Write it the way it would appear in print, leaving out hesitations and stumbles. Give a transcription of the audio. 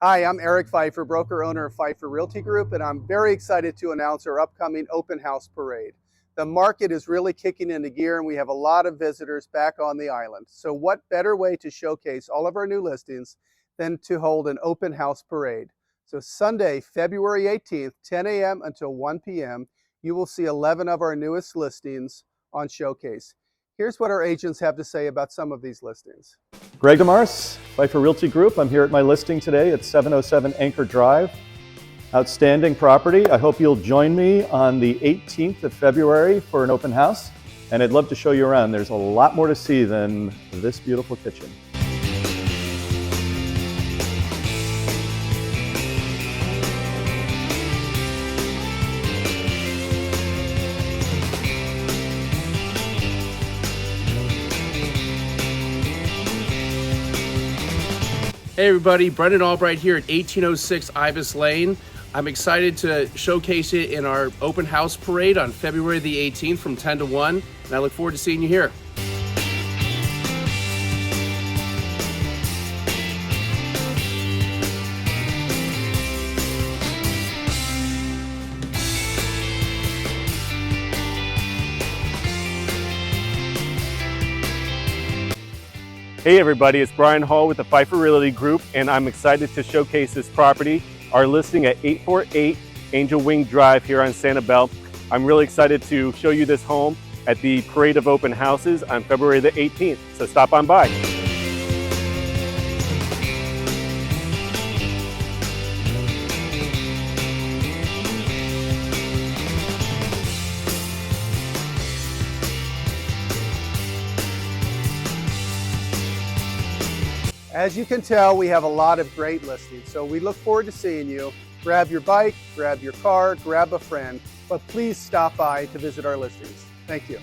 Hi, I'm Eric Pfeifer, broker owner of Pfeifer Realty Group, and I'm very excited to announce our upcoming open house parade. The market is really kicking into gear and we have a lot of visitors back on the island. So what better way to showcase all of our new listings than to hold an open house parade? So Sunday, February 18th, 10 a.m. until 1 p.m., you will see 11 of our newest listings on showcase. Here's what our agents have to say about some of these listings. Greg Demars, Pfeifer Realty Group. I'm here at my listing today at 707 Anchor Drive. Outstanding property. I hope you'll join me on the 18th of February for an open house. And I'd love to show you around. There's a lot more to see than this beautiful kitchen. Hey everybody, Brendan Albright here at 1806 Ibis Lane. I'm excited to showcase it in our open house parade on February the 18th from 10 to 1, and I look forward to seeing you here. Hey everybody, it's Brian Hall with the Pfeifer Realty Group, and I'm excited to showcase this property, our listing at 848 Angel Wing Drive here on Sanibel. I'm really excited to show you this home at the Parade of Open Houses on February the 18th, so stop on by. As you can tell, we have a lot of great listings, so we look forward to seeing you. Grab your bike, grab your car, grab a friend, but please stop by to visit our listings. Thank you.